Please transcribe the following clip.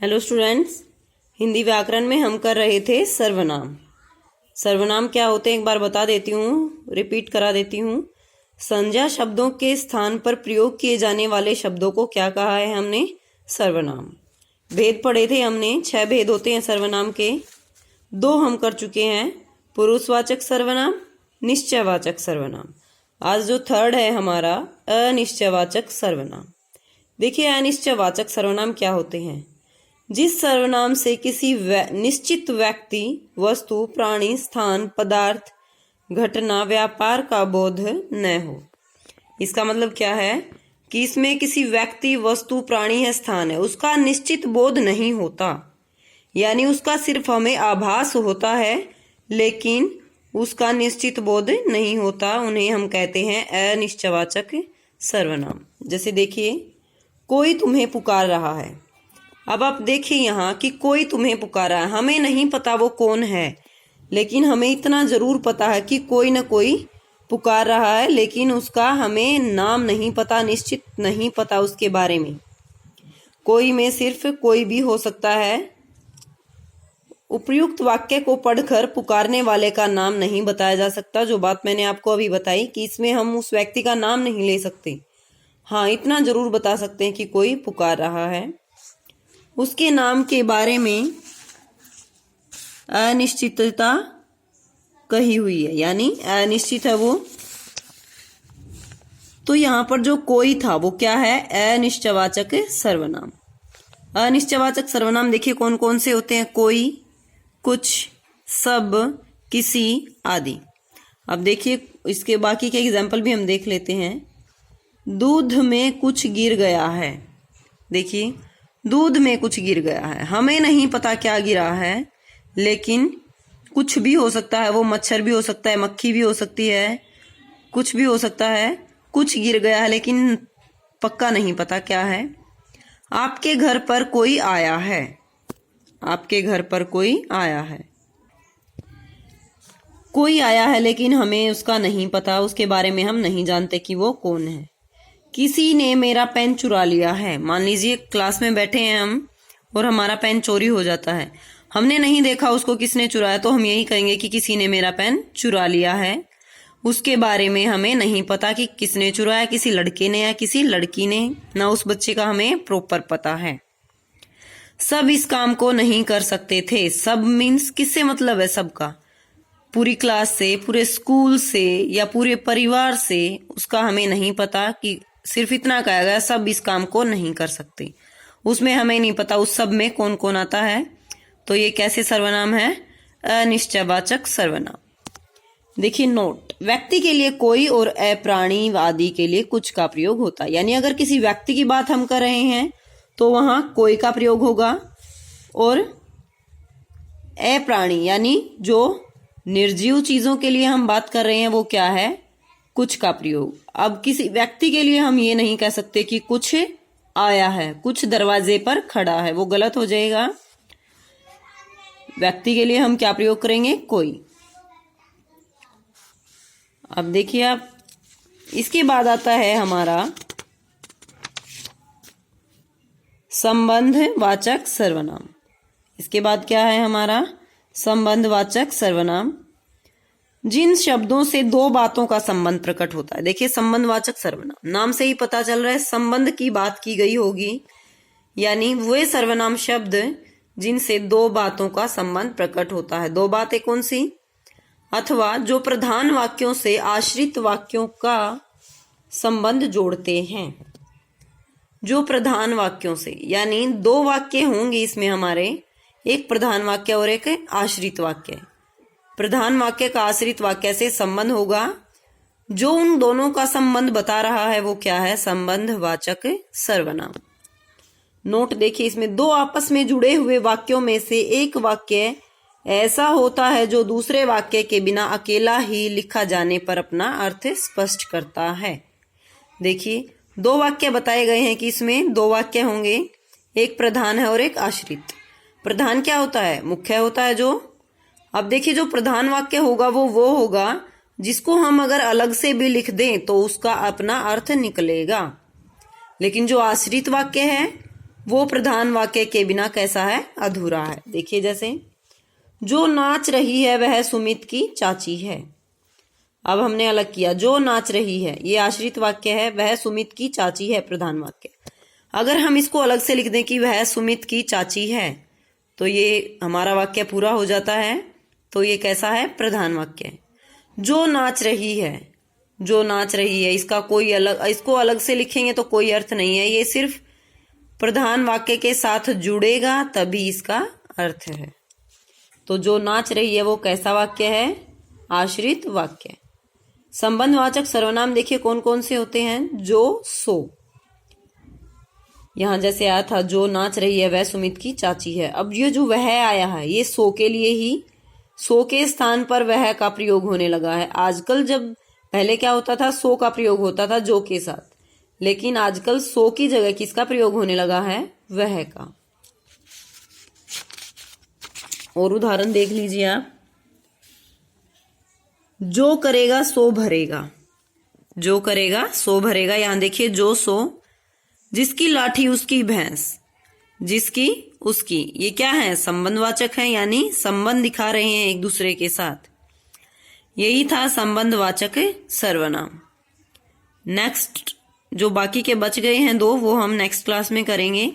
Hello students, Hindi व्याकरण में हम कर रहे थे सर्वनाम। सर्वनाम क्या होते हैं एक बार बता देती हूँ, रिपीट करा देती हूँ। संज्ञा शब्दों के स्थान पर प्रयोग किए जाने वाले शब्दों को क्या कहा है हमने? सर्वनाम। भेद पढ़े थे हमने, 6 भेद होते हैं सर्वनाम के। 2 हम कर चुके हैं, पुरुषवाचक सर्वनाम, निश्चयवाचक सर्वनाम। आज जो 3rd है हमारा अनिश्चयवाचक सर्वनाम। देखिए अनिश्चयवाचक सर्वनाम क्या होते हैं? जिस सर्वनाम से किसी निश्चित व्यक्ति, वस्तु, प्राणी, स्थान, पदार्थ, घटना, व्यापार का बोध न हो। इसका मतलब क्या है कि इसमें किसी व्यक्ति, वस्तु, प्राणी या स्थान है, उसका निश्चित बोध नहीं होता, यानी उसका सिर्फ हमें आभास होता है लेकिन उसका निश्चित बोध नहीं होता। उन्हें हम कहते हैं अनिश्चयवाचक सर्वनाम। जैसे देखिए, कोई तुम्हें पुकार रहा है। अब आप देखिए यहाँ कि कोई तुम्हें पुकारा है, हमें नहीं पता वो कौन है, लेकिन हमें इतना जरूर पता है कि कोई न कोई पुकार रहा है, लेकिन उसका हमें नाम नहीं पता, निश्चित नहीं पता उसके बारे में। कोई में सिर्फ कोई भी हो सकता है। उपयुक्त वाक्य को पढ़कर पुकारने वाले का नाम नहीं बताया जा सकता। जो बात मैंने आपको अभी बताई कि इसमें हम उस व्यक्ति का नाम नहीं ले सकते। हाँ, इतना जरूर बता सकते हैं कि कोई पुकार रहा है। उसके नाम के बारे में अनिश्चितता कही हुई है, यानी अनिश्चित है वो। तो यहाँ पर जो कोई था वो क्या है? अनिश्चयवाचक सर्वनाम। अनिश्चयवाचक सर्वनाम देखिए कौन कौन से होते हैं? कोई, कुछ, सब, किसी आदि। अब देखिए इसके बाकी के एग्जाम्पल भी हम देख लेते हैं। दूध में कुछ गिर गया है। देखिए, दूध में कुछ गिर गया है, हमें नहीं पता क्या गिरा है, लेकिन कुछ भी हो सकता है। वो मच्छर भी हो सकता है, मक्खी भी हो सकती है, कुछ भी हो सकता है। कुछ गिर गया है लेकिन पक्का नहीं पता क्या है। आपके घर पर कोई आया है। आपके घर पर कोई आया है। कोई आया है लेकिन हमें उसका नहीं पता, उसके बारे में हम नहीं जानते कि वो कौन है। किसी ने मेरा पेन चुरा लिया है। मान लीजिए क्लास में बैठे हैं हम और हमारा पेन चोरी हो जाता है, हमने नहीं देखा उसको किसने चुराया, तो हम यही कहेंगे कि किसी ने मेरा पेन चुरा लिया है। उसके बारे में हमें नहीं पता कि किसने चुराया, किसी लड़के ने या किसी लड़की ने, ना उस बच्चे का हमें प्रॉपर पता है। सब इस काम को नहीं कर सकते थे। सब मीन्स किससे मतलब है? सबका, पूरी क्लास से, पूरे स्कूल से या पूरे परिवार से। उसका हमें नहीं पता कि सिर्फ इतना कहा गया सब इस काम को नहीं कर सकते। उसमें हमें नहीं पता उस सब में कौन कौन आता है। तो ये कैसे सर्वनाम है? अनिश्चयवाचक सर्वनाम। देखिए नोट, व्यक्ति के लिए कोई और अप्राणी आदि के लिए कुछ का प्रयोग होता है। यानी अगर किसी व्यक्ति की बात हम कर रहे हैं तो वहां कोई का प्रयोग होगा, और अप्राणी यानी जो निर्जीव चीजों के लिए हम बात कर रहे हैं वो क्या है? कुछ का प्रयोग। अब किसी व्यक्ति के लिए हम ये नहीं कह सकते कि कुछ आया है, कुछ दरवाजे पर खड़ा है, वो गलत हो जाएगा। व्यक्ति के लिए हम क्या प्रयोग करेंगे? कोई। अब देखिए आप, इसके बाद आता है हमारा संबंधवाचक सर्वनाम। इसके बाद क्या है हमारा? संबंधवाचक सर्वनाम। जिन शब्दों से 2 बातों का संबंध प्रकट होता है। देखिए संबंधवाचक सर्वनाम, नाम से ही पता चल रहा है संबंध की बात की गई होगी, यानी वे सर्वनाम शब्द जिनसे 2 बातों का संबंध प्रकट होता है। 2 बातें कौन सी? अथवा जो प्रधान वाक्यों से आश्रित वाक्यों का संबंध जोड़ते हैं। जो प्रधान वाक्यों से, यानी 2 वाक्य होंगे इसमें हमारे, एक प्रधान वाक्य और एक आश्रित वाक्य। प्रधान वाक्य का आश्रित वाक्य से संबंध होगा। जो उन दोनों का संबंध बता रहा है वो क्या है? संबंधवाचक सर्वनाम। नोट देखिए, इसमें 2 आपस में जुड़े हुए वाक्यों में से एक वाक्य ऐसा होता है जो दूसरे वाक्य के बिना अकेला ही लिखा जाने पर अपना अर्थ स्पष्ट करता है। देखिए 2 वाक्य बताए गए हैं कि इसमें 2 वाक्य होंगे, एक प्रधान है और एक आश्रित। प्रधान क्या होता है? मुख्य होता है जो। अब देखिए जो प्रधान वाक्य होगा वो होगा जिसको हम अगर अलग से भी लिख दें तो उसका अपना अर्थ निकलेगा। लेकिन जो आश्रित वाक्य है वो प्रधान वाक्य के बिना कैसा है, अधूरा है। देखिए जैसे जो नाच रही है वह सुमित की चाची है। अब हमने अलग किया, जो नाच रही है ये आश्रित वाक्य है, वह सुमित की चाची है प्रधान वाक्य। अगर हम इसको अलग से लिख दें कि वह सुमित की चाची है तो ये हमारा वाक्य पूरा हो जाता है। तो ये कैसा है, प्रधान वाक्य। जो नाच रही है, जो नाच रही है इसका कोई अलग, इसको अलग से लिखेंगे तो कोई अर्थ नहीं है, ये सिर्फ प्रधान वाक्य के साथ जुड़ेगा तभी इसका अर्थ है। तो जो नाच रही है वो कैसा वाक्य है, आश्रित वाक्य। संबंधवाचक सर्वनाम देखिए कौन कौन से होते हैं, जो, सो। यहां जैसे आया था जो नाच रही है वह सुमित की चाची है। अब ये जो वह आया है ये सो के लिए ही, सो के स्थान पर वह का प्रयोग होने लगा है। आजकल जब पहले क्या होता था, सो का प्रयोग होता था जो के साथ, लेकिन आजकल सो की जगह किसका प्रयोग होने लगा है, वह का। और उदाहरण देख लीजिए आप, जो करेगा सो भरेगा, जो करेगा सो भरेगा। यहां देखिए जो, सो। जिसकी लाठी उसकी भैंस, जिसकी उसकी, ये क्या है, संबंधवाचक है, यानी संबंध दिखा रहे हैं एक दूसरे के साथ। यही था संबंधवाचक सर्वनाम। नेक्स्ट जो बाकी के बच गए हैं दो, वो हम नेक्स्ट क्लास में करेंगे।